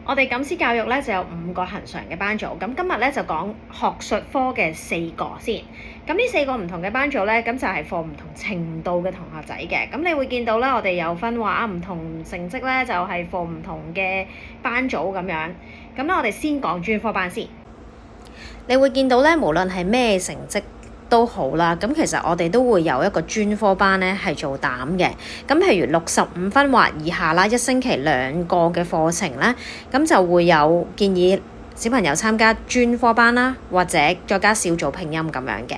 我哋感思教育咧就有5個恆常嘅班組，咁今日咧就講學術科嘅4個先。咁呢4個唔同嘅班組咧，咁就係 for 唔同程度嘅同學仔嘅。咁你會見到咧，我哋有分話唔同成績咧，就係 for 唔同嘅班組咁樣。咁咧，我哋先講專科班先。你會見到咧，無論係咩成績都好啦，咁其實我哋都會有一個專科班咧係做膽嘅。咁譬如65分或以下啦，1星期2個嘅課程咧，咁就會有建議小朋友參加專科班啦，或者再加小組拼音咁樣嘅。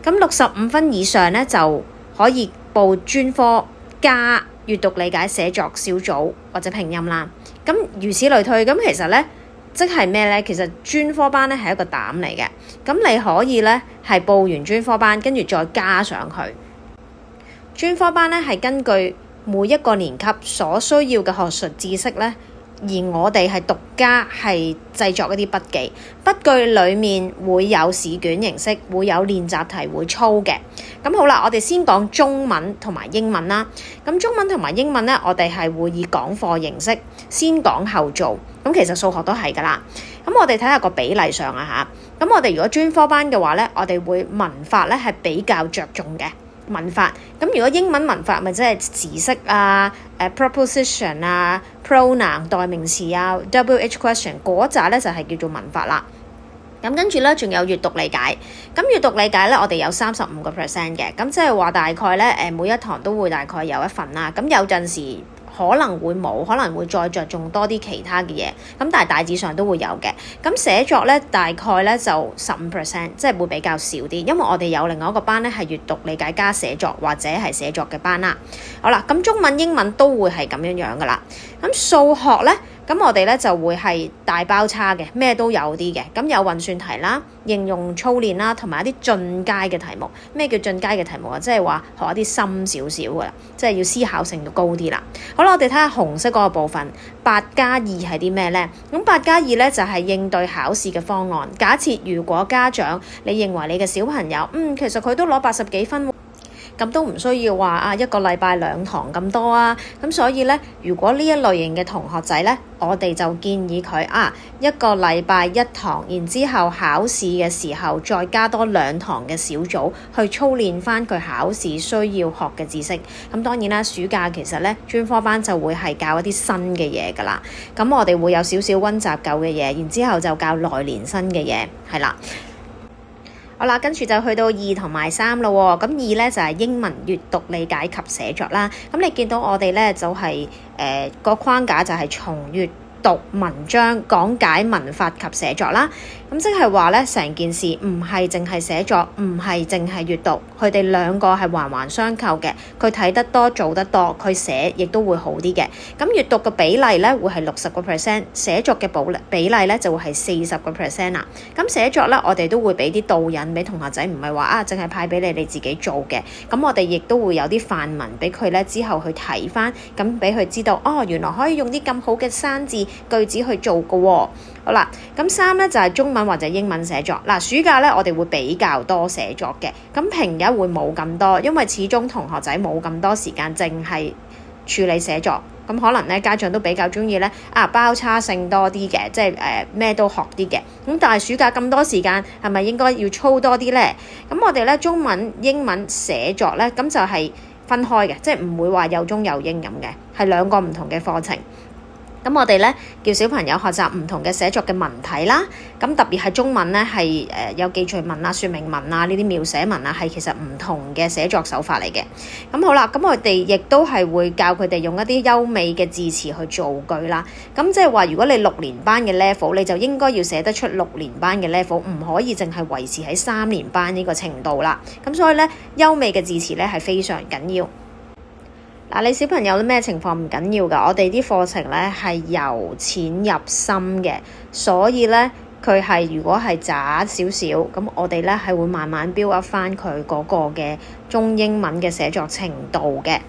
咁65分以上咧就可以報專科加閱讀理解寫作小組或者拼音啦。咁如此類推，咁其實咧即係咩咧？其實專科班咧係一個膽嚟嘅，咁你可以咧係報完專科班，跟住再加上去。專科班咧係根據每一個年級所需要嘅學術知識咧，而我哋係獨家係製作一啲筆記，筆記裡面會有試卷形式，會有練習題會操嘅。咁好啦，我哋先講中文同埋英文啦。咁中文同埋英文咧，我哋係會以講課形式，先講後做。咁其實數學都係㗎啦。咁我哋睇下個比例上啊嚇。咁我哋如果專科班嘅話咧，我哋會文法咧係比較着重嘅文法。咁如果英文文法咪即係字式啊、preposition 啊、pronoun 代名詞啊、WH question 嗰扎咧就係叫做文法啦。咁跟住咧，仲有閱讀理解。咁閱讀理解咧，我哋有35%嘅。咁即係話大概咧，每一堂都會大概有一份啦。咁有陣時可能會冇，可能會再着重多啲其他嘅嘢。咁但係大致上都會有嘅。咁寫作咧，大概咧就15%，即係會比較少啲。因為我哋有另外一個班咧係閱讀理解加寫作或者係寫作嘅班啦。好啦，咁中文、英文都會係咁樣樣噶啦。咁數學咧。咁我哋咧就會係大包叉嘅，咩都有啲嘅。咁有運算題啦、應用操練啦，同埋一啲進階嘅題目。咩叫進階嘅題目啊？即係話學一啲深少少嘅啦，即係要思考性高啲啦。好啦，我哋睇下紅色嗰個部分，8+2係啲咩咧？咁8+2咧就係應對考試嘅方案。假設如果家長你認為你嘅小朋友，其實佢都攞80幾分喎。咁都唔需要話1個禮拜2堂咁多啊，咁所以咧，如果呢一類型嘅同學仔咧，我哋就建議佢1個禮拜1堂，然之後考試嘅時候再加多2堂嘅小組去操練翻佢考試需要學嘅知識。咁當然啦，暑假其實咧專科班就會係教一啲新嘅嘢㗎啦。咁我哋會有少少溫習舊嘅嘢，然之後就教來年新嘅嘢，係啦。好啦，跟住就去到2同埋3咯喎。咁2咧就係英文閱讀理解及寫作啦。咁你見到我哋咧就係個框架就係從閱讀文章講解文法及寫作啦。咁即係話咧，成件事唔係淨係寫作，唔係淨係閱讀，佢哋兩個係環環相扣嘅。佢睇得多，做得多，佢寫亦都會好啲嘅。咁閱讀嘅比例咧會係60%，寫作嘅比例咧就會係40%啦。咁寫作咧，我哋都會俾啲導引俾同學仔，唔係話淨係派俾你自己做嘅。咁我哋亦都會有啲範文俾佢咧，之後去睇翻，咁俾佢知道原來可以用啲咁好嘅生字句子去做㗎喎。好啦，咁3咧就係中文或者英文寫作。嗱，暑假咧我哋會比較多寫作嘅，咁平日會冇咁多，因為始終同學仔冇咁多時間淨係處理寫作，咁可能咧家長都比較中意咧包叉性多啲嘅，即係咩都學啲嘅。咁但係暑假咁多時間，係咪應該要操多啲咧？咁我哋咧中文、英文寫作咧，咁就係分開嘅，即係唔會話有中有英咁嘅，係2個唔同嘅課程。咁我哋咧叫小朋友學習唔同嘅寫作嘅文體啦，咁特別係中文咧係有記敘文啊、說明文啊呢啲描寫文啊，係其實唔同嘅寫作手法嚟嘅。咁好啦，咁我哋亦都係會教佢哋用一啲優美嘅字詞去造句啦。咁即係話，如果你6年班嘅 level，你就應該要寫得出6年班嘅 level，唔可以淨係維持喺3年班呢個程度啦。咁所以咧，優美嘅字詞咧係非常緊要。嗱，你小朋友咩情況唔緊要㗎，我哋啲課程咧係由淺入深嘅，所以咧佢係如果係渣少少，咁我哋咧係會慢慢 build up 翻佢嗰個嘅中英文嘅寫作程度嘅。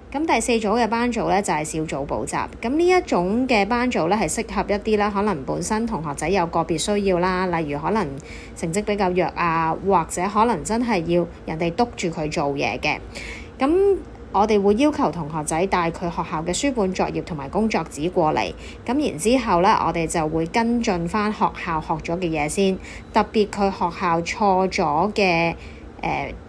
咁第4組嘅班組咧就係小組補習，咁呢一種嘅班組咧係適合一啲啦，可能本身同學仔有個別需要啦，例如可能成績比較弱啊，或者可能真係要人哋督住佢做嘢嘅，咁我哋會要求同學仔帶佢學校嘅書本作業同埋工作紙過嚟，咁然之後咧，我哋就會跟進翻學校學咗嘅嘢先，特別佢學校錯咗嘅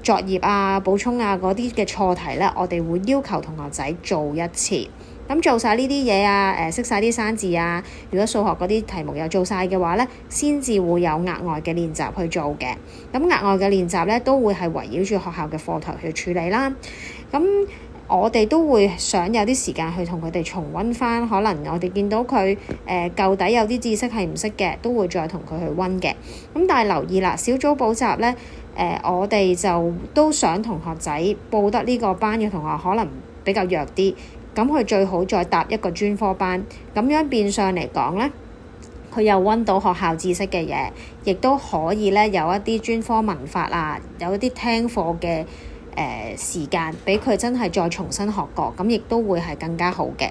作業啊、補充啊嗰啲嘅錯題咧，我哋會要求同學仔做一次。咁做晒呢啲嘢啊，識晒啲生字啊，如果數學嗰啲題目又做晒嘅話咧，先至會有額外嘅練習去做嘅。咁額外嘅練習咧，都會係圍繞住學校嘅課堂去處理啦。咁我哋都會想有啲時間去同佢哋重溫翻，可能我哋見到佢舊底有啲知識係唔識嘅，都會再同佢去溫嘅。咁但係留意啦，小組補習咧，我哋就都想同學仔報得呢個班嘅同學可能比較弱啲。咁佢最好再搭一個專科班，咁樣變相嚟講咧，佢又溫到學校知識嘅嘢，亦都可以咧有一啲專科文法啊，有一啲聽課嘅時間，俾佢真係再重新學過，咁亦都會係更加好嘅。